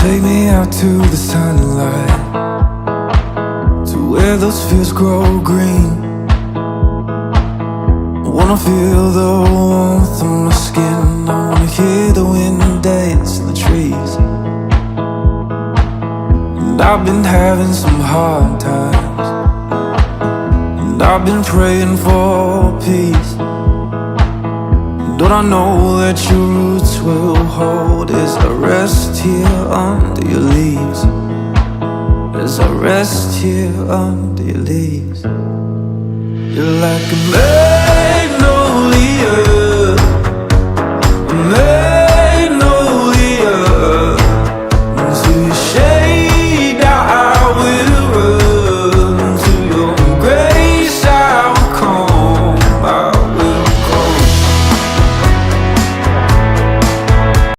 Take me out to the sunlight, to where those fields grow green. I wanna feel the warmth on my skin. I wanna hear the wind dance in the trees. And I've been having some hard times, and I've been praying for peace. Don't I know that your roots will hold as I rest here under your leaves? As I rest here under your leaves. You're like a